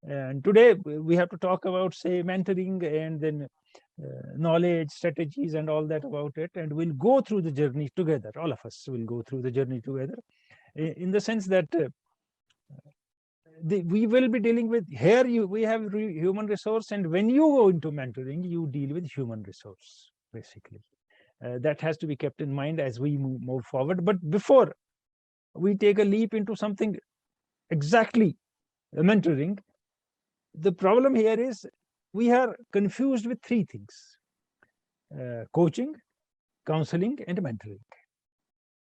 And today we have to talk about, say, mentoring, and then knowledge, strategies, and all that about it. And we'll go through the journey together. All of us will go through the journey together, in the sense that we will be dealing with here. We have human resource, and when you go into mentoring, you deal with human resource, basically. That has to be kept in mind as we move forward. But before we take a leap into something exactly mentoring, the problem here is we are confused with three things: coaching, counseling, and mentoring.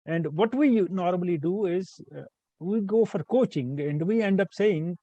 And what we normally do is we go for coaching, and we end up saying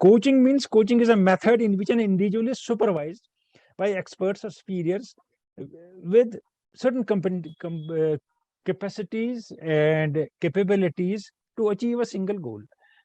Coaching means coaching is a method in which an individual is supervised by experts or superiors with certain capacities and capabilities to achieve a single goal.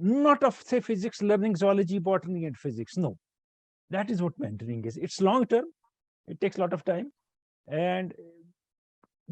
not of, say, physics learning, zoology, botany, and physics. No, that is what mentoring is. It's long term, it takes a lot of time, and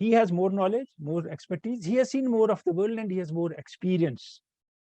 He has more knowledge, more expertise, he has seen more of the world and he has more experience.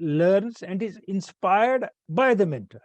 learns and is inspired by the mentor.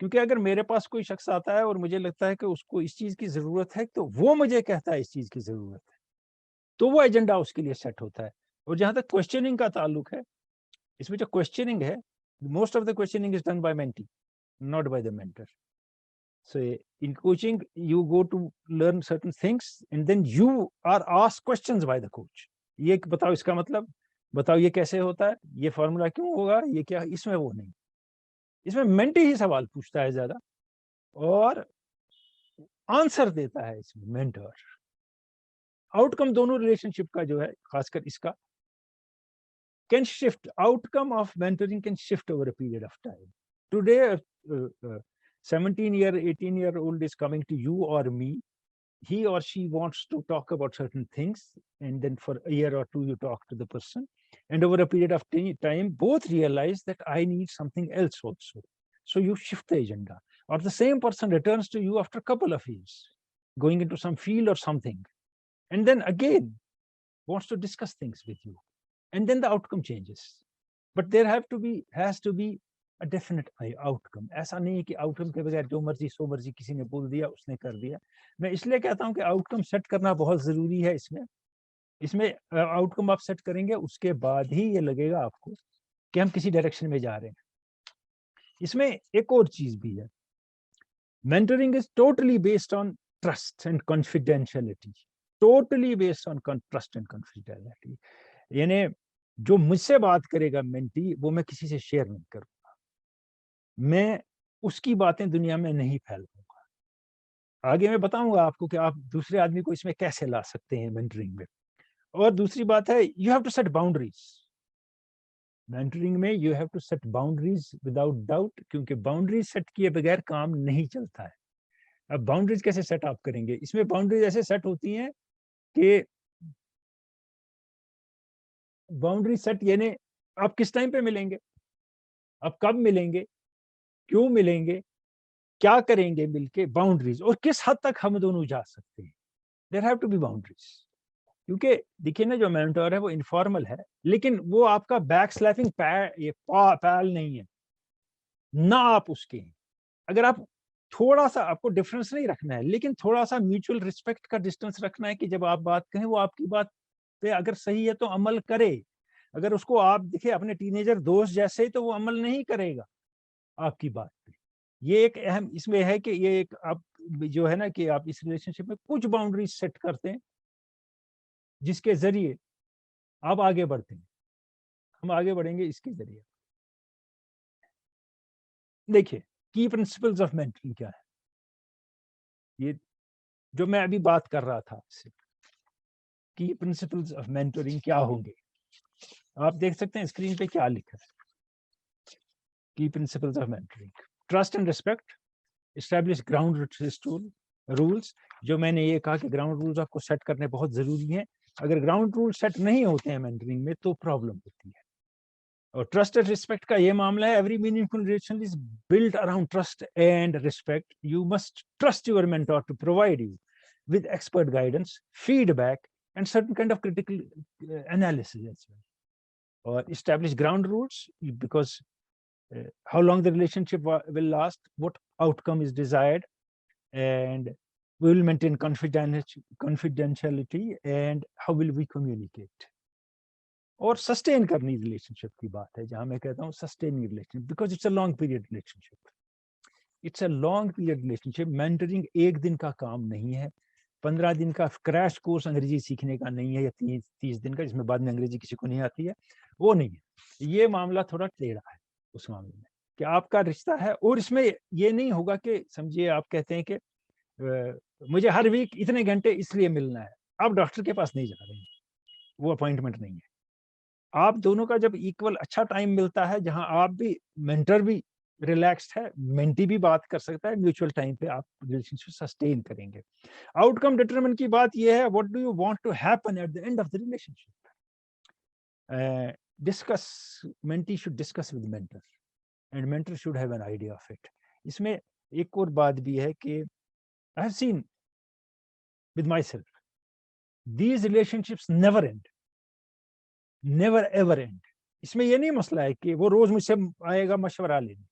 کیونکہ اگر میرے پاس کوئی شخص آتا ہے اور مجھے لگتا ہے کہ اس کو اس چیز کی ضرورت ہے تو وہ مجھے کہتا ہے اس چیز کی ضرورت ہے, تو وہ ایجنڈا اس کے لیے سیٹ ہوتا ہے. اور جہاں تک کوشچننگ کا تعلق ہے, اس میں جو کوشچننگ ہے, most of the questioning is done by mentee, not by the mentor. So in coaching, you go to learn certain things and then you are asked questions by the coach. یہ بتاؤ اس کا مطلب, بتاؤ یہ کیسے ہوتا ہے, یہ فارمولا کیوں ہوگا, یہ کیا, اس میں وہ نہیں, اس میں مینٹی ہی سوال پوچھتا ہے زیادہ اور آنسر دیتا ہے اس میں مینٹر. آؤٹ کم دونوں ریلیشن شپ کا جو ہے, خاص کر اس کا can shift, outcome of mentoring can shift over a period of time. Today 17-year 18-year-old is coming to you or me, he or she wants to talk about certain things, and then for a year or two you talk to the person, and over a period of time both realize that I need something else also, so you shift the agenda. Or the same person returns to you after a couple of years, going into some field or something, and then again wants to discuss things with you, and then the outcome changes. But there has to be a definite outcome. ایسا نہیں ہے کہ outcome کے بغیر جو مرضی سو مرضی کسی نے بول دیا اس نے کر دیا. میں اس لیے کہتا ہوں کہ outcome سیٹ کرنا بہت ضروری ہے. اس میں outcome آپ سیٹ کریں گے, اس کے بعد ہی یہ لگے گا آپ کو کہ ہم کسی ڈائریکشن میں جا رہے ہیں. اس میں ایک اور چیز بھی ہے, mentoring is totally based on trust and confidentiality. Totally based on trust and confidentiality. یعنی جو مجھ سے بات کرے گا مینٹی, وہ میں کسی سے شیئر نہیں کروں گا, میں اس کی باتیں دنیا میں نہیں پھیلاؤں گا. آگے میں بتاؤں گا آپ کو کہ آپ دوسرے آدمی کو اس میں کیسے لا سکتے ہیں مینٹرنگ میں. اور دوسری بات ہے, you have to set boundaries. Mentoring میں you have to set boundaries without doubt, کیونکہ باؤنڈریز سیٹ کیے بغیر کام نہیں چلتا ہے. اب باؤنڈریز کیسے سیٹ آپ کریں گے؟ اس میں باؤنڈریز ایسے سیٹ ہوتی ہیں کہ باؤنڈری سیٹ یعنی آپ کس ٹائم پہ ملیں گے, آپ کب ملیں گے, کیوں ملیں گے, کیا کریں گے مل کے, باؤنڈریز. اور کس حد تک ہم دونوں جا سکتے ہیں, there have to be boundaries. کیونکہ دیکھیے نا, جو مینٹور ہے وہ انفارمل ہے, لیکن وہ آپ کا بیک سلیپنگ پیل نہیں ہے, نہ آپ اس کے ہیں. اگر آپ تھوڑا سا, آپ کو ڈفرنس نہیں رکھنا ہے, لیکن تھوڑا سا میوچل ریسپیکٹ کا ڈسٹینس رکھنا ہے کہ جب آپ بات کہیں وہ آپ کی بات پہ اگر صحیح ہے تو عمل کرے. اگر اس کو آپ دیکھیں اپنے ٹینیجر دوست جیسے, تو وہ عمل نہیں کرے گا آپ کی بات پہ. یہ ایک اہم اس میں ہے کہ یہ ایک آپ جو ہے نا کہ آپ اس ریلیشن شپ میں کچھ باؤنڈریز سیٹ کرتے ہیں جس کے ذریعے آپ آگے بڑھتے ہیں. ہم آگے بڑھیں گے اس کے ذریعے. دیکھیے کی پرنسپلز آف مینٹرنگ کیا ہے, یہ جو میں ابھی بات کر رہا تھا, کی پرنسپلز آف مینٹرنگ کیا ہوں گے. آپ دیکھ سکتے ہیں اسکرین پہ کیا لکھا ہے. Key principles of mentoring: trust and respect, establish ground rules. جو میں نے یہ کہا کہ گراؤنڈ رولز آپ کو سیٹ کرنے بہت ضروری ہیں. اگر گراؤنڈ رول سیٹ نہیں ہوتے ہیں مینٹرنگ میں تو پرابلم ہوتی ہے. اور ٹرسٹ اینڈ ریسپیکٹ کا یہ معاملہ ہے, every meaningful relation is built around trust and respect. You must trust your mentor to provide you with expert guidance, feedback, and certain kind of critical analysis as well. Or establish ground rules, because how long the relationship will last, what outcome is desired, and we will maintain confidentiality, and how will we communicate. اور sustain کرنی relationship کی بات ہے, جہاں میں کہتا ہوں sustain relation, because it's a long period relationship. It's a long period relationship. Mentoring ایک دن کا کام نہیں ہے, 15 دن کا کریش کورس انگریزی سیکھنے کا نہیں ہے, یا 30 دن کا جس میں بعد میں انگریزی کسی کو نہیں آتی ہے, وہ نہیں ہے. یہ معاملہ تھوڑا ٹیڑھا ہے اس معاملے میں کہ آپ کا رشتہ ہے, اور اس میں یہ نہیں ہوگا کہ سمجھیے آپ کہتے ہیں کہ مجھے ہر ویک اتنے گھنٹے اس لیے ملنا ہے. آپ ڈاکٹر کے پاس نہیں جا رہے ہیں, وہ اپوائنٹمنٹ نہیں ہے. آپ دونوں کا جب ایکول اچھا ٹائم ملتا ہے, جہاں آپ بھی مینٹر بھی ریلیکسڈ ہے, مینٹی بھی بات کر سکتا ہے, میوچل ٹائم پہ آپ ریلیشن شپ سسٹین کریں گے. آؤٹ کم ڈیٹرمن کی بات یہ ہے, what do you want to happen at the end of the relationship. Discuss, mentee should discuss with mentor, and mentor should have an idea of it. اس میں ایک اور بات بھی ہے کہ I have seen with myself, these relationships never end, never ever end. اس میں یہ نہیں مسئلہ ہے کہ وہ روز مجھ سے آئے گا مشورہ لینے,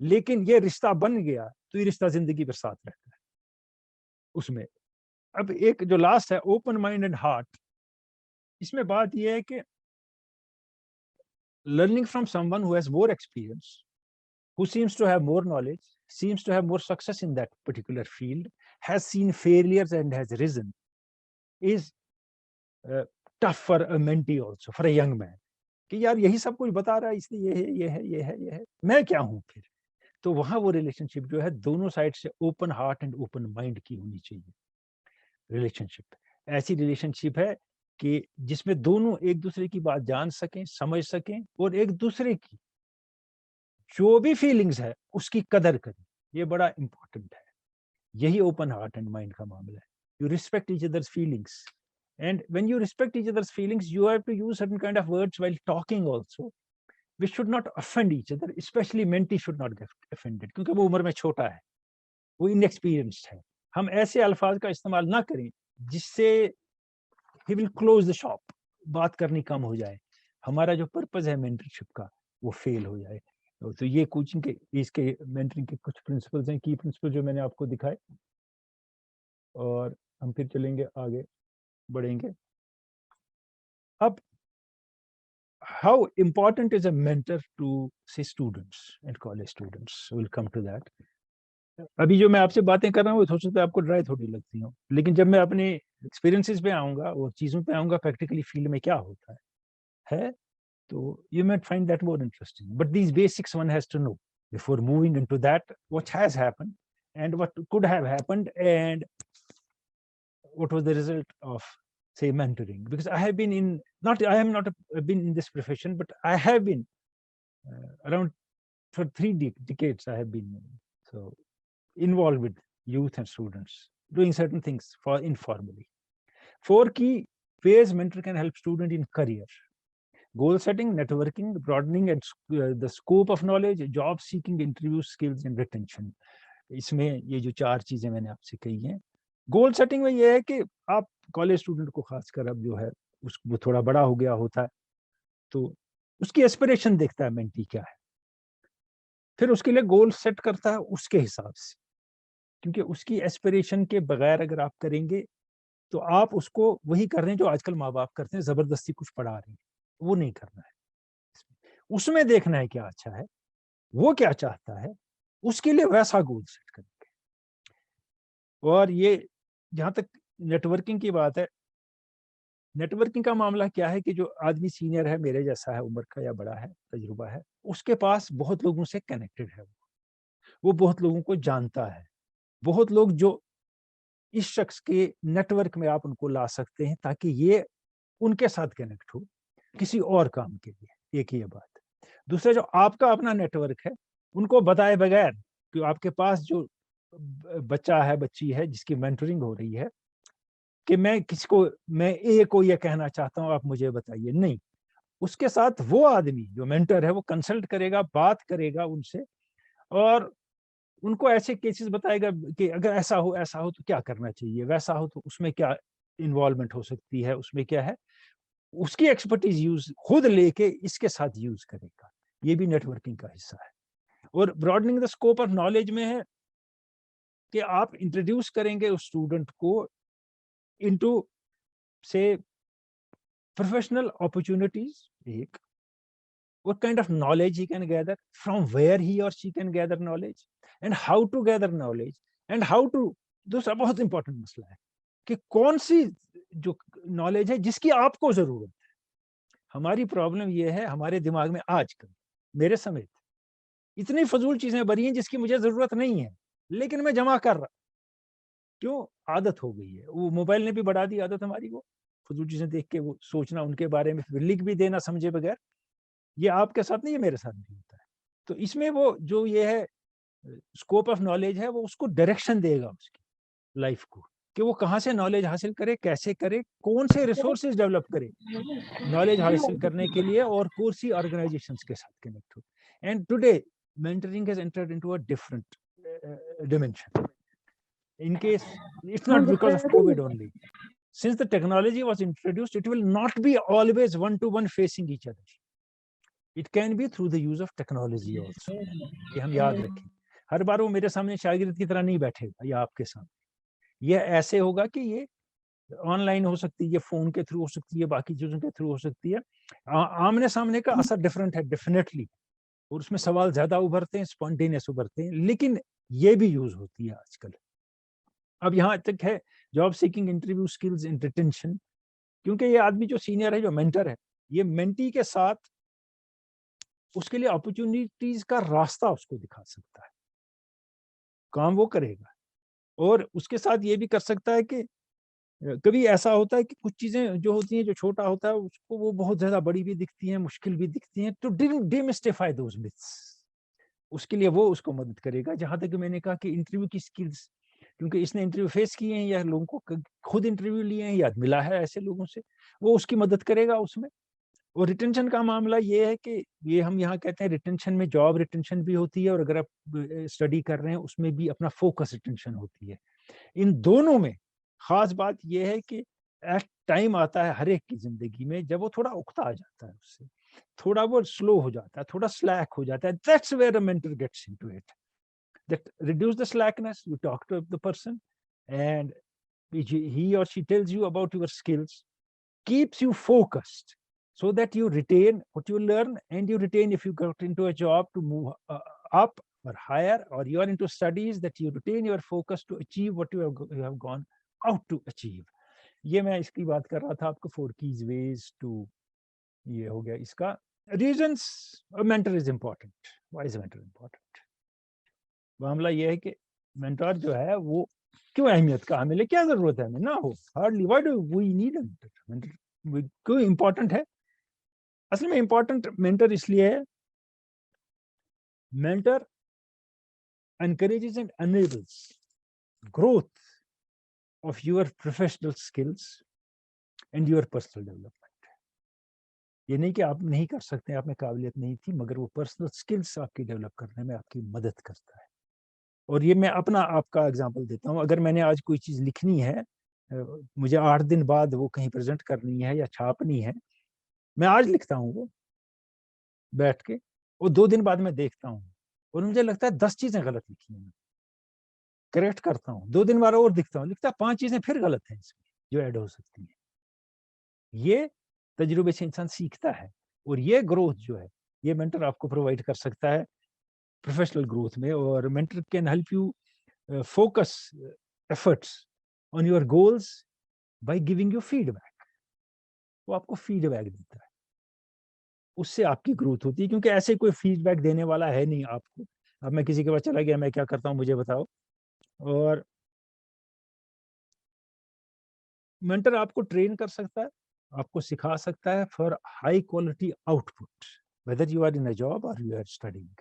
لیکن یہ رشتہ بن گیا تو یہ رشتہ زندگی پر ساتھ رہتا ہے اس میں. اب ایک جو لاسٹ ہے اوپن مائنڈ اینڈ ہارٹ, اس میں بات یہ ہے کہ learning from someone who has more experience, who seems to have more knowledge, seems to have more success in that particular field, has seen failures and has risen, is tough for a mentee also, for a young man. کہ یار یہی سب کچھ بتا رہا ہے, اس لیے یہ ہے, میں کیا ہوں پھر. تو وہاں وہ ریلیشن شپ جو ہے دونوں سائڈ سے open heart and open mind کی ہونی چاہیے. ریلیشن شپ ایسی ریلیشن شپ ہے کہ جس میں دونوں ایک دوسرے کی بات جان سکیں, سمجھ سکیں, اور ایک دوسرے کی جو بھی فیلنگز ہے اس کی قدر کریں. یہ بڑا امپورٹنٹ ہے. یہی اوپن ہارٹ اینڈ مائنڈ کا معاملہ ہے. You respect each other's feelings, and when you respect each other's feelings you have to use certain kind of words while talking also which should not offend each other, especially mentee should not get offended, کیونکہ وہ عمر میں چھوٹا ہے, وہ inexperienced ہے. ہم ایسے الفاظ کا استعمال نہ کریں جس سے he will close the shop, بات کرنی کم ہو جائے, ہمارا جو پرپز ہے مینٹرشپ کا وہ فیل ہو جائے. تو یہ کوچنگ کے اس کے مینٹرنگ کے کچھ پرنسپلز ہیں, کی پرنسپل جو میں نے آپ کو دکھائے, اور ہم پھر چلیں گے آگے بڑھیں گے. اب how important is a mentor to say students and college students? We'll come to that. ابھی جو میں آپ سے باتیں کر رہا ہوں وہ تھوڑا سا آپ کو ڈرائی تھوڑی لگتی ہوں, لیکن جب میں اپنے ایکسپیرینسز پہ آؤں گا اور چیزوں پہ آؤں گا پریکٹیکلی فیلڈ میں کیا ہوتا ہے تو you might find that more interesting. But these basics one has to know before moving into that, what has happened and what could have happened and what was the result of, say, mentoring. Because I have been in, I am not been in this profession, but I have been around for 3 decades I have been so involved with youth and students doing certain things for informally. 4 key ways mentor can help student in career: goal setting, networking, broadening and the scope of knowledge, job seeking, interview skills and retention. اس میں یہ جو 4 چیزیں میں نے آپ سے کہی ہیں. گول سیٹنگ میں یہ ہے کہ آپ کالج اسٹوڈنٹ کو خاص کر اب جو ہے وہ تھوڑا بڑا ہو گیا ہوتا ہے تو اس کی ایسپریشن دیکھتا ہے مینٹی کیا ہے, پھر اس کے لیے گول سیٹ کرتا ہے اس کے حساب سے, کیونکہ اس کی ایسپریشن کے بغیر اگر آپ کریں گے تو آپ اس کو وہی کر رہے ہیں جو آج کل ماں باپ کرتے ہیں, زبردستی کچھ پڑھا رہے ہیں. وہ نہیں کرنا ہے, اس میں دیکھنا ہے کیا اچھا ہے, وہ کیا چاہتا ہے, اس کے لیے ویسا گول سیٹ کریں گے. اور یہ جہاں تک نیٹورکنگ کی بات ہے, نیٹورکنگ کا معاملہ کیا ہے کہ جو آدمی سینئر ہے, میرے جیسا ہے عمر کا یا بڑا ہے, تجربہ ہے, اس کے پاس بہت لوگوں سے کنیکٹڈ ہے, وہ بہت لوگوں کو جانتا ہے. بہت لوگ جو اس شخص کے نیٹورک میں آپ ان کو لا سکتے ہیں تاکہ یہ ان کے ساتھ کنیکٹ ہو کسی اور کام کے لیے. ایک یہ بات. دوسرا جو آپ کا اپنا نیٹورک ہے ان کو بتائے بغیر کہ آپ کے پاس جو بچہ ہے, بچی ہے جس کی مینٹرنگ ہو رہی ہے, کہ میں کسی کو, میں اے کو یہ کہنا چاہتا ہوں آپ مجھے بتائیے, نہیں. اس کے ساتھ وہ آدمی جو مینٹر ہے وہ کنسلٹ کرے گا, بات کرے گا ان سے, اور ان کو ایسے کیسز بتائے گا کہ اگر ایسا ہو تو کیا کرنا چاہیے, ویسا ہو تو اس میں کیا انوالومنٹ ہو سکتی ہے, اس میں کیا ہے, اس کی ایکسپرٹیز یوز خود لے کے اس کے ساتھ یوز کرے گا. یہ بھی نیٹ ورکنگ کا حصہ ہے. اور براڈننگ دا اسکوپ آف نالج میں ہے کہ آپ انٹروڈیوس کریں گے اس اسٹوڈنٹ کو انٹو سے پروفیشنل اپرچونٹیز, ایک what kind of knowledge he can gather, from where he or she can gather knowledge, and how to gather knowledge, and how to, دوسرا بہت امپورٹنٹ مسئلہ ہے کہ کون سی جو نالج ہے جس کی آپ کو ضرورت ہے. ہماری پرابلم یہ ہے, ہمارے دماغ میں آج کل میرے سمیت اتنی فضول چیزیں بری ہیں جس کی مجھے ضرورت نہیں ہے لیکن میں جمع کر رہا. کیوں؟ عادت ہو گئی ہے. وہ موبائل نے بھی بڑھا دی عادت ہماری, وہ فضول چیزیں دیکھ کے وہ سوچنا ان کے بارے میں, لکھ بھی دینا سمجھے بغیر. یہ آپ کے ساتھ نہیں, یہ میرے ساتھ بھی ہوتا ہے. تو اس میں وہ جو یہ ہے اسکوپ آف نالج ہے, وہ اس کو ڈائریکشن دے گا اس کی لائف کو, کہ وہ کہاں سے نالج حاصل کرے, کیسے کرے, کون سے ریسورسز ڈیولپ کرے نالج حاصل کرنے کے لیے, اور کون سی آرگنائزیشنز کے ساتھ connect who. And today mentoring has entered into a different dimension. In case it's not because of COVID only. Since the technology was introduced, it will not be always one-to-one facing each other. It can be through the use of technology also. یہ ہم یاد رکھیں. ہر بار وہ میرے سامنے شاگرد کی طرح نہیں بیٹھے گا یا آپ کے سامنے. یہ ایسے ہوگا کہ یہ آن لائن ہو سکتی ہے, یہ فون کے تھرو ہو سکتی ہے, باقی چیزوں کے تھرو ہو سکتی ہے. آمنے سامنے کا اثر ڈفرینٹ ہے ڈیفینیٹلی, اور اس میں سوال زیادہ ابھرتے ہیں, اسپونٹینیس ابھرتے ہیں, لیکن یہ بھی یوز ہوتی ہے آج کل. اب یہاں تک ہے جاب سیکنگ انٹرویو اسکلز ان ریٹینشن, کیونکہ یہ آدمی جو سینئر ہے, جو مینٹر ہے, یہ مینٹی کے ساتھ اس کے لیے اپرچونیٹیز کا راستہ اس کو دکھا سکتا ہے, کام وہ کرے گا. اور اس کے ساتھ یہ بھی کر سکتا ہے کہ کبھی ایسا ہوتا ہے کہ کچھ چیزیں جو ہوتی ہیں, جو چھوٹا ہوتا ہے اس کو وہ بہت زیادہ بڑی بھی دکھتی ہیں, مشکل بھی دکھتی ہیں, تو ڈیمسٹیفائی دوز myths. اس کے لیے وہ اس کو مدد کرے گا. جہاں تک میں نے کہا کہ انٹرویو کی سکلز, کیونکہ اس نے انٹرویو فیس کیے ہیں یا لوگوں کو خود انٹرویو لیے ہیں یا ملا ہے ایسے لوگوں سے, وہ اس کی مدد کرے گا اس میں. اور ریٹینشن کا معاملہ یہ ہے کہ یہ ہم یہاں کہتے ہیں ریٹینشن میں جاب ریٹینشن بھی ہوتی ہے, اور اگر آپ اسٹڈی کر رہے ہیں اس میں بھی اپنا فوکس ریٹینشن ہوتی ہے. ان دونوں میں خاص بات یہ ہے کہ ایٹ ٹائم آتا ہے ہر ایک کی زندگی میں جب وہ تھوڑا اکتا آ جاتا ہے, اس سے تھوڑا وہ سلو ہو جاتا ہے, تھوڑا سلیک ہو جاتا ہے. That's where a mentor gets into it. That reduce the slackness. You talk to the person and he or she tells you about your skills, keeps you focused so that you retain what you learn, and you retain if you got into a job to move up or higher, or you are into studies, that you retain your focus to achieve what you have gone out to achieve. یہ میں اس کی بات کر رہا تھا آپ کو, 4 keys ways to, یہ ہو گیا اس کا. reasons a mentor is important. Why is a mentor important? معاملہ یہ ہے کہ مینٹور جو ہے وہ کیوں اہمیت کا حامل ہے, کیا ضرورت ہے ہمیں نہ ہو, hardly, why do we need a mentor? کیوں امپورٹنٹ ہے؟ اصل میں امپورٹنٹ مینٹر اس لیے ہے, mentor encourages and enables growth of your professional skills and your personal development. یہ نہیں کہ آپ نہیں کر سکتے, آپ میں قابلیت نہیں تھی, مگر وہ پرسنل سکلز آپ کی ڈیولپ کرنے میں آپ کی مدد کرتا ہے. اور یہ میں اپنا آپ کا اگزامپل دیتا ہوں. اگر میں نے آج کوئی چیز لکھنی ہے, مجھے 8 دن بعد وہ کہیں پریزنٹ کرنی ہے یا چھاپنی ہے, میں آج لکھتا ہوں وہ بیٹھ کے, اور 2 دن بعد میں دیکھتا ہوں اور مجھے لگتا ہے 10 چیزیں غلط لکھی ہیں, کریکٹ کرتا ہوں, 2 دن بعد اور دکھتا ہوں, لکھتا ہے 5 چیزیں پھر غلط ہیں اس میں جو ایڈ ہو سکتی ہیں. یہ تجربے سے انسان سیکھتا ہے, اور یہ گروتھ جو ہے یہ مینٹر آپ کو پرووائڈ کر سکتا ہے پروفیشنل گروتھ میں. اور mentor can help you focus efforts on your goals by giving you feedback. وہ آپ کو فیڈ بیک دیتا ہے, اس سے آپ کی گروتھ ہوتی ہے, کیونکہ ایسے کوئی فیڈ بیک دینے والا ہے نہیں آپ کو. اب میں کسی کے پاس چلا گیا, میں کیا کرتا ہوں مجھے بتاؤ, اور مینٹر آپ کو ٹرین کر سکتا ہے, آپ کو سکھا سکتا ہے for high quality out put, whether you are in a job or you are studying.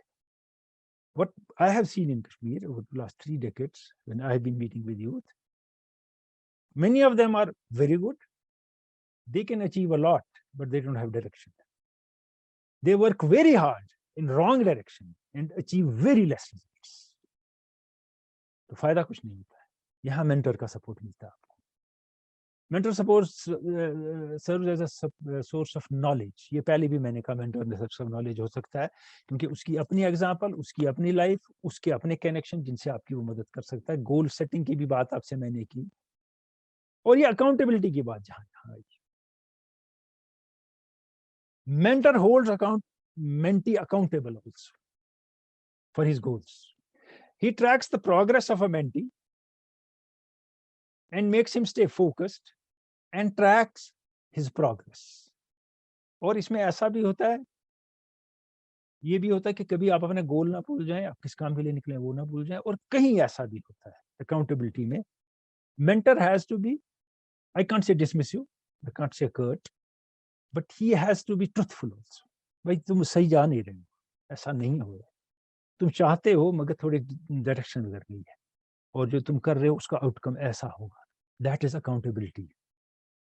What I have seen in Kashmir over the last 3 decades, when I have been meeting with youth, many of them are very good. They can achieve a lot, but they don't have direction. They work very hard in wrong direction and achieve very less results. تو فائدہ کچھ نہیں ہوتا ہے. یہاں mentor کا support ملتا ہے آپ کو. Mentor support serves as a source of knowledge. یہ پہلے بھی میں نے کہا مینٹر سورس آف نالج ہو سکتا ہے, کیونکہ اس کی اپنی ایگزامپل, اس کی اپنی لائف, اس کے اپنے کنیکشن جن سے آپ کی وہ مدد کر سکتا ہے. گول سیٹنگ کی بھی بات آپ سے میں نے کی, اور یہ اکاؤنٹیبلٹی کی بات جہاں آئی. Mentor holds mentee accountable also for his goals. He tracks the progress of a mentee and makes him stay focused and tracks his progress. اور اس میں ایسا بھی ہوتا ہے, یہ بھی ہوتا ہے کہ کبھی آپ اپنے گول نہ بھول جائیں, آپ کس کام کے لیے نکلے وہ نہ بھول جائیں. اور کہیں ایسا بھی ہوتا ہے اکاؤنٹیبلٹی میں, mentor has to be, I can't say dismissive, I can't say curt, but he has to be truthful also. بھائی تم صحیح جا نہیں رہے ہو, ایسا نہیں ہو رہا, تم چاہتے ہو مگر تھوڑی ڈائریکشن بدل گئی ہے, اور جو تم کر رہے ہو اس کا آؤٹ کم ایسا ہوگا. That is accountability.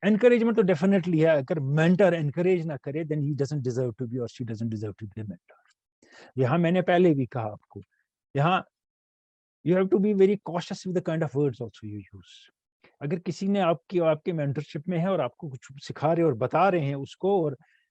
انکریجمنٹ تو ڈیفینیٹلی ہے, اگر مینٹر انکریج نہ کرے then he doesn't deserve to be or she doesn't deserve to be a mentor. یہاں میں نے پہلے بھی کہا آپ کو, یہاں you have to be very cautious with the kind of words also you use. اگر کسی نے آپ کے مینٹرشپ میں ہے اور آپ کو کچھ سکھا رہے اور بتا رہے ہیں اس کو, اور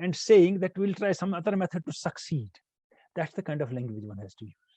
and saying that we'll try some other method to succeed. That's the kind of language one has to use.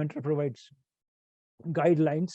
mentor provides guidelines,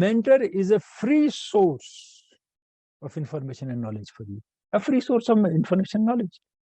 mentor is a free source of information and knowledge for you. A free source of information and knowledge.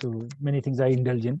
so many things I indulge in,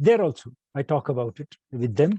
there also I talk about it with them,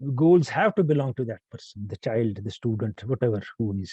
Goals have to belong to that person, the child, the student, whatever who is.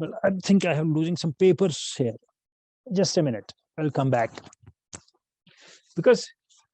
Well, I think I am losing some papers here. Just a minute, I'll come back. Because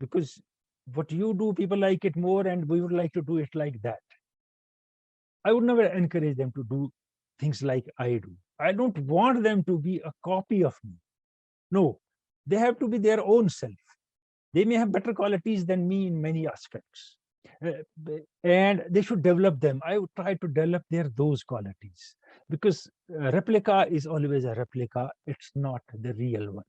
because what you do people like it more and we would like to do it like that. I would never encourage them to do things like I do. I don't want them to be a copy of me. No, they have to be their own self. They may have better qualities than me in many aspects, and they should develop them. I would try to develop those qualities, because replica is always a replica. It's not the real one.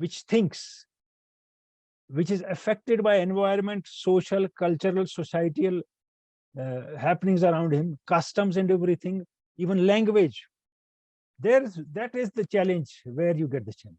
which thinks, which is affected by environment, social, cultural, societal happenings around him, customs and everything, even language. That is the challenge where you get the challenge.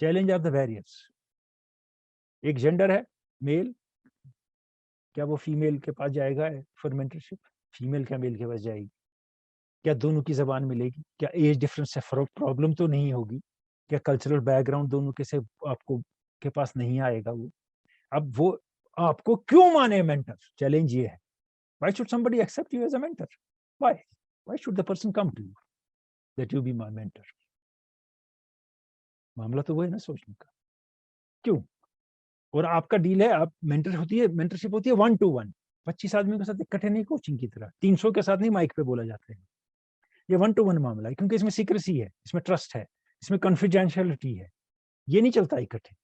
Challenge are the barriers. ایک gender ہے میل, کیا وہ female کے پاس جائے گا for mentorship? Female کیا میل کے پاس جائے گی؟ کیا دونوں کی زبان ملے گی؟ کیا ایج ڈفرنس سے پرابلم تو نہیں ہوگی؟ کیا کلچرل بیک گراؤنڈ دونوں کے سے آپ کو کے پاس نہیں آئے گا وہ؟ اب وہ آپ کو کیوں مانے مینٹر؟ چیلنج یہ ہے, why should somebody accept you as a mentor? Why should the person come to you that you be my mentor? معاملہ تو وہ ہے نا سوچنے کا, کیوں؟ اور آپ کا ڈیل ہے, آپ مینٹر ہوتی ہے, مینٹرشپ ہوتی ہے 1-to-1, 25 آدمیوں کے ساتھ اکٹھے نہیں, کوچنگ کی طرح 300 کے ساتھ نہیں مائک پہ بولا جاتا ہے. یہ 1-to-1 معاملہ ہے, کیونکہ اس میں سیکریسی ہے, اس میں ٹرسٹ ہے, اس میں کنفیڈینشیلٹی ہے, یہ نہیں چلتا اکٹھے.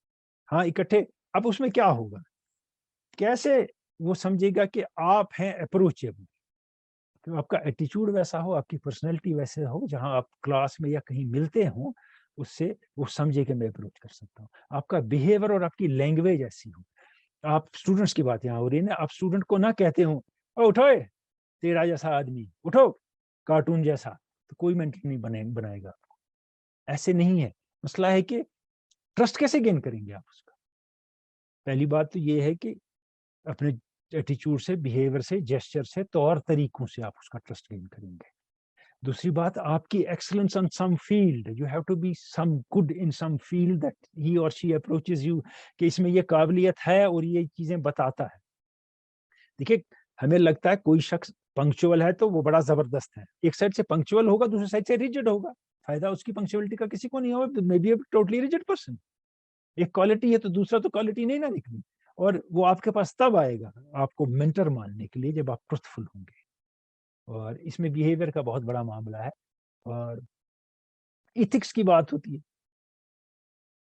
ہاں اکٹھے, اب اس میں کیا ہوگا, کیسے وہ سمجھے گا کہ آپ ہیں اپروچیبل, کہ آپ کا ایٹیچیوڈ ویسا ہو, آپ کی پرسنالٹی ویسے ہو, جہاں آپ کلاس میں یا کہیں ملتے ہوں اس سے وہ سمجھے کہ میں اپروچ کر سکتا ہوں. آپ کا بیہیویئر اور آپ کی لینگویج ایسی ہو. آپ اسٹوڈنٹس کی بات یہاں ہو رہی ہے نا, آپ اسٹوڈنٹ کو نہ کہتے ہوں اٹھو تیرا جیسا آدمی, اٹھو کارٹون جیسا, تو کوئی مینٹر نہیں بنائے گا. ایسے نہیں ہے. مسئلہ ہے کہ ٹرسٹ کیسے گین کریں گے آپ اس کا؟ پہلی بات تو یہ ہے کہ اپنے ایٹیچیوڈ سے, بیہیویئر سے, جیسچر سے, طور طریقوں سے آپ اس کا ٹرسٹ گین کریں گے. دوسری بات, آپ کی excellence on some field, you have to be some good in some field that he or she approaches you, کہ اس میں یہ قابلیت ہے اور یہ چیزیں بتاتا ہے. دیکھیے ہمیں لگتا ہے کوئی شخص پنکچوئل ہے تو وہ بڑا زبردست ہے, ایک سائڈ سے پنکچوئل ہوگا, دوسری سائڈ سے ریجڈ ہوگا, فائدہ اس کی پنکچوئلٹی کا کسی کو نہیں ہوگا, may be a totally rigid person. ایک کوالٹی ہے تو دوسرا تو کوالٹی نہیں نہ نکلی, اور وہ آپ کے پاس تب آئے گا آپ کو مینٹر ماننے کے لیے جب آپ ٹروتفل ہوں گے. اور اس میں بیہیویئر کا بہت بڑا معاملہ ہے, اور ایتھکس کی بات ہوتی ہے.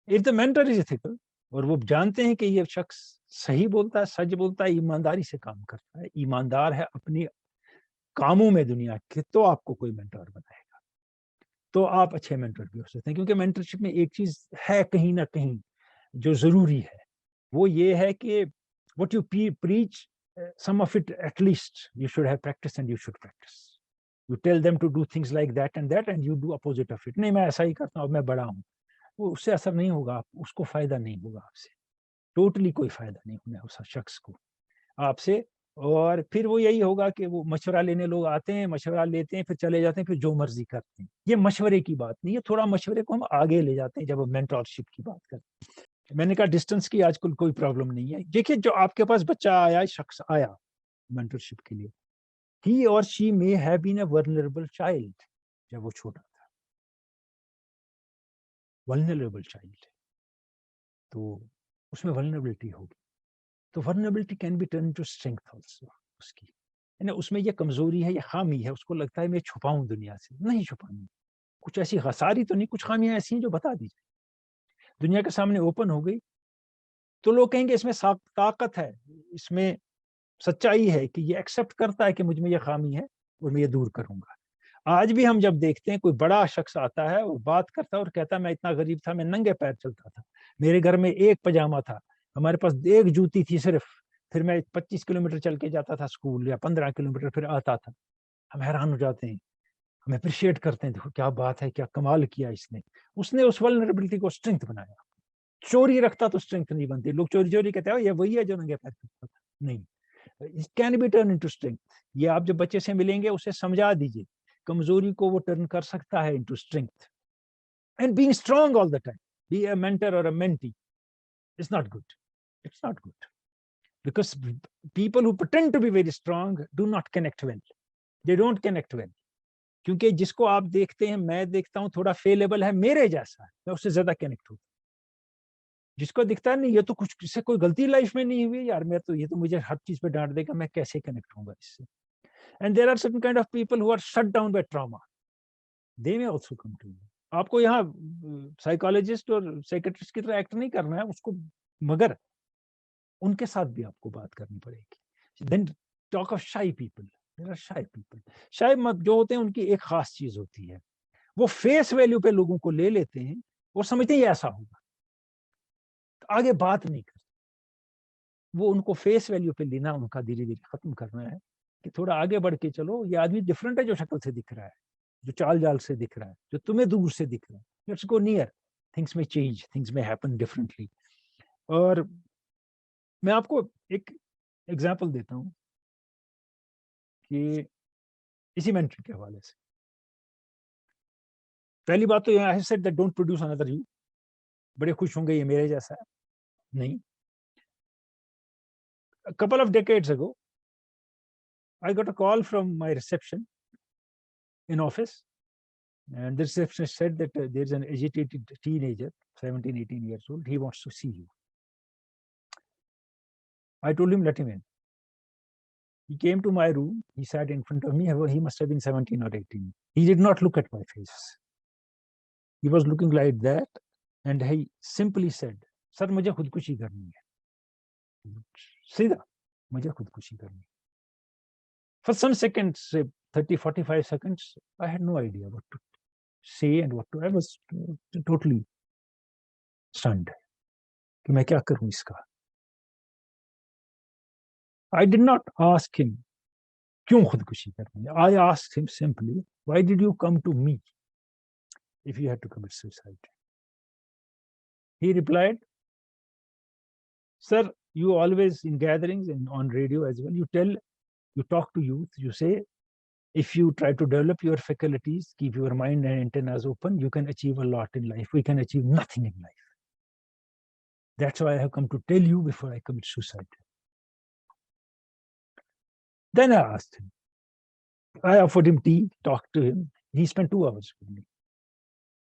If the mentor is ethical, اور وہ جانتے ہیں کہ یہ شخص صحیح بولتا ہے, سچ بولتا ہے, ایمانداری سے کام کرتا ہے, ایماندار ہے اپنی کاموں میں دنیا کے, تو آپ کو کوئی مینٹر بنائے گا, تو آپ اچھے مینٹر بھی ہو سکتے ہیں. کیونکہ مینٹرشپ میں ایک چیز ہے کہیں نہ کہیں جو ضروری ہے, وہ یہ ہے کہ what you preach, some of it at least you should have practiced and you should practice. You tell them to do things like that and you do opposite of it. نہیں میں ایسا ہی کرتا ہوں, میں بڑا ہوں, وہ اس سے اثر نہیں ہوگا, اس کو فائدہ نہیں ہوگا آپ سے, ٹوٹلی کوئی فائدہ نہیں ہوگا اس شخص کو آپ سے. اور پھر وہ یہی ہوگا کہ وہ مشورہ لینے لوگ آتے ہیں, مشورہ لیتے ہیں, پھر چلے جاتے ہیں, پھر جو مرضی کرتے ہیں. یہ مشورے کی بات نہیں ہے, تھوڑا مشورے کو ہم آگے لے جاتے ہیں جب ہم مینٹرشپ کی بات کرتے ہیں. میں نے کہا ڈسٹینس کی آج کل کوئی پرابلم نہیں ہے. دیکھیے جو آپ کے پاس بچہ آیا, شخص آیا مینٹرشپ کے لیے, ہی or she may have been a vulnerable child, جب وہ چھوٹا تھا, vulnerable child, تو اس میں vulnerability ہوگی, تو vulnerability can be turned into strength also. اس کی یعنی اس میں یہ کمزوری ہے, یہ خامی ہے, اس کو لگتا ہے میں چھپاؤں دنیا سے, نہیں چھپانی. کچھ ایسی خساری تو نہیں, کچھ خامیاں ایسی ہیں جو بتا دیجیے, دنیا کے سامنے اوپن ہو گئی تو لوگ کہیں گے اس میں طاقت ہے, اس میں سچائی ہے کہ یہ ایکسپٹ کرتا ہے کہ مجھ میں یہ خامی ہے اور میں یہ دور کروں گا. آج بھی ہم جب دیکھتے ہیں کوئی بڑا شخص آتا ہے اور بات کرتا ہے اور کہتا ہے میں اتنا غریب تھا, میں ننگے پیر چلتا تھا, میرے گھر میں ایک پجامہ تھا, ہمارے پاس ایک جوتی تھی صرف, پھر میں 25 کلومیٹر چل کے جاتا تھا اسکول, یا 15 کلومیٹر پھر آتا تھا. ہم حیران ہو جاتے ہیں, ہم اپریشیٹ کرتے ہیں, دیکھو کیا بات ہے, کیا کمال کیا اس نے اس ولنریبلٹی کو اسٹرینتھ بنایا. چوری رکھتا تو اسٹرینتھ نہیں بنتی. لوگ چوری چوری کہتے ہیں یہ وہی ہے جو ننگے پیر کرتا تھا, نہیں, it can be turned into strength. یہ آپ جب بچے سے ملیں گے اسے سمجھا دیجئے, کمزوری کو وہ ٹرن کر سکتا ہے into strength. And being strong all the time, be a mentor or a mentee, it's not good. It's not good. Because people who pretend to be very strong do not connect well. They don't connect well. کیونکہ جس کو آپ دیکھتے ہیں, میں دیکھتا ہوں تھوڑا فیلیبل ہے, میرے جیسا ہے, میں اس سے زیادہ کنیکٹ ہوں. جس کو دکھتا ہے نہیں یہ تو کچھ اس سے کوئی غلطی لائف میں نہیں ہوئی یار, میں تو یہ تو مجھے ہر چیز پہ ڈانٹ دے گا, میں کیسے کنیکٹ ہوں گا اس سے. And there are certain kind of people who are shut down by trauma, they may also come to you. آپ کو یہاں سائیکالوجسٹ اور سائیکٹرسٹ کی طرح ایکٹ نہیں کرنا ہے اس کو, مگر ان کے ساتھ بھی آپ کو بات کرنی پڑے گی. Then talk of shy people, there are shy people. Shy جو ہوتے ہیں ان کی ایک خاص چیز ہوتی ہے, وہ فیس ویلیو پہ لوگوں کو لے لیتے ہیں اور سمجھتے ہیں یہ ایسا ہوگا, آگے بات نہیں کرتے. وہ ان کو فیس ویلیو پہ لینا ان کا دھیرے دھیرے ختم کرنا ہے, کہ تھوڑا آگے بڑھ کے چلو, یہ آدمی ڈفرنٹ ہے جو شکل سے دکھ رہا ہے, جو چال جال سے دکھ رہا ہے, جو تمہیں دور سے دکھ رہا ہے. لیٹس گو نیئر, تھنگس میں چینج, تھنگس میں ہیپن ڈفرنٹلی. اور میں آپ کو ایک ایگزامپل دیتا ہوں کہ اسی مینٹری کے حوالے سے. پہلی بات تو I have said that don't produce another you. بڑے خوش ہوں گے یہ میرے جیسا ہے. نہیں. A couple of decades ago, I got a call from my reception in office, and the receptionist said that there's an agitated teenager, 17, 18 years old. He wants to see you. I told him, let him in. He came to my room. He sat in front of me. He must have been 17 or 18. He did not look at my face. He was looking like that, and he simply said, "Sir, mujhe khudkushi karni hai." Sida, mujhe khudkushi karni hai. For some seconds, 30, 45 seconds, I had no idea what to say and what to. I was totally stunned. Ki main kya karu iska? I did not ask him, kyun khudkushi karni hai? I asked him simply, why did you come to me if you had to commit suicide? He replied, "Sir, you always in gatherings and on radio as well, you talk to youth, you say, if you try to develop your faculties, keep your mind and antennas open, you can achieve a lot in life. We can achieve nothing in life. That's why I have come to tell you before I commit suicide." Then I asked him. I offered him tea, talked to him. He spent 2 hours with me.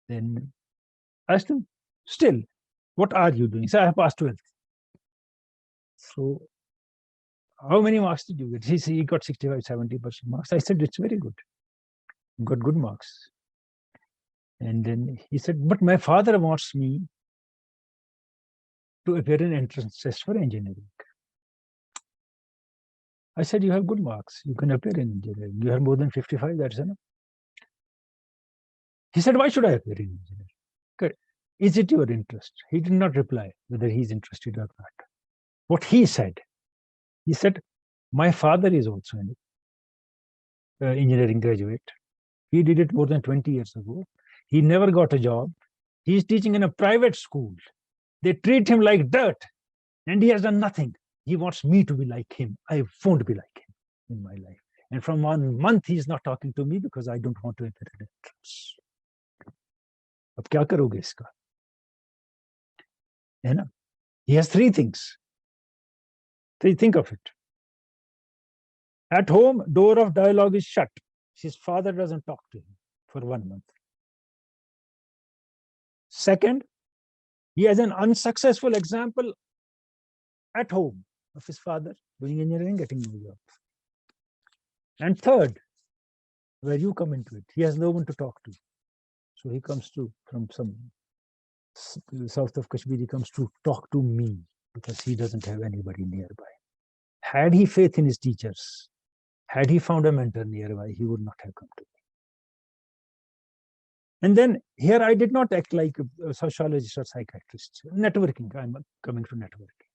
Then I asked him, still, what are you doing? He said, I have passed 12th. So how many marks did you get? He got 65, 70% marks. I said, it's very good. You got good marks. And then he said, but my father wants me to appear in entrance test for engineering. I said, you have good marks. You can appear in engineering. You have more than 55, that's enough. He said, why should I appear in engineering? Good. Is it your interest? He did not reply whether he's interested or not. What he said, my father is also an engineering graduate. He did it more than 20 years ago. He never got a job. He's teaching in a private school. They treat him like dirt, and he has done nothing. He wants me to be like him. I won't be like him in my life. And from 1 month, he's not talking to me because I don't want to enter an entrance. Ab kya karoge iska? You know? He has 3 things. Think of it. At home, door of dialogue is shut. His father doesn't talk to him for 1 month. Second, he has an unsuccessful example at home of his father doing engineering, getting no job. And third, where you come into it, he has no one to talk to. So he comes from some south of Kashmir, he comes to talk to me because he doesn't have anybody nearby. Had he faith in his teachers, had he found a mentor nearby, he would not have come to me. And then here I did not act like a sociologist or psychiatrist. Networking, I'm coming to networking.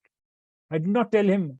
I did not tell him,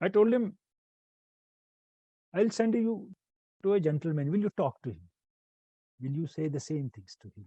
I told him, I'll send you to a gentleman. Will you talk to him? Will you say the same things to him?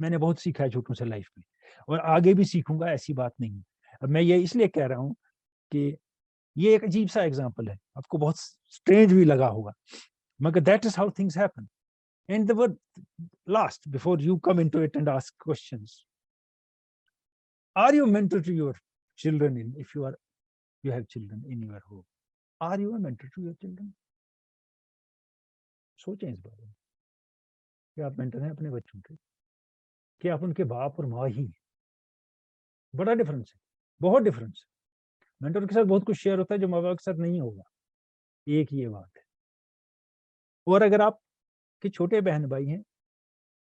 میں نے بہت سیکھا ہے چھوٹوں سے life میں, اور آگے بھی سیکھوں گا, ایسی بات نہیں. اب میں یہ اس لیے کہہ رہا ہوں کہ یہ ایک عجیب سا ایگزامپل ہے, آپ کو بہت اسٹرینج بھی لگا ہوگا, مگر that is how things happen. And the word last, before you come into it and ask questions, are you a mentor to your children? If you have children in your home, are you a mentor to your children? سوچیں اس بارے میں, کیا آپ mentor ہیں اپنے بچوں کے, کیا آپ ان کے باپ اور ماں ہی؟ بڑا ڈفرنس ہے, بہت ڈفرنس ہے. مینٹر کے ساتھ بہت کچھ شیئر ہوتا ہے جو ماں باپ کے ساتھ نہیں ہوگا, ایک یہ بات ہے. اور اگر آپ کے چھوٹے بہن بھائی ہیں,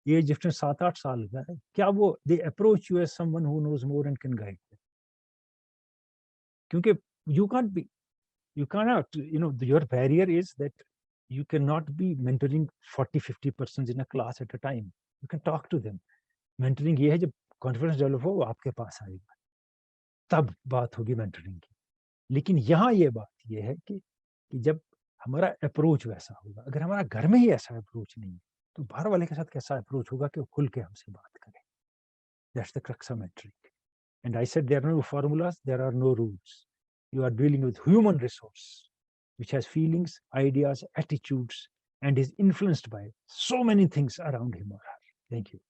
یہ ڈفرنس 7-8 سال کا ہے, کیا وہ they approach you as someone who knows more and can guide them? کیونکہ you cannot, your barrier is that you cannot be mentoring 40-50 persons in a class at a time. You can talk to them. Mentoring یہ ہے جب confidence develop ہو, وہ آپ کے پاس آئے گا, تب بات ہوگی mentoring کی. لیکن یہاں یہ بات یہ ہے کہ جب ہمارا اپروچ ویسا ہوگا, اگر ہمارا گھر میں ہی ایسا اپروچ نہیں ہے تو باہر والے کے ساتھ کیسا اپروچ ہوگا کہ وہ کھل کے ہم سے بات کریں. That's the crux of mentoring. And I said there are no formulas, there are no rules. You are dealing with human resource which has feelings, ideas, attitudes, and is influenced by so many things around him or her. Thank you.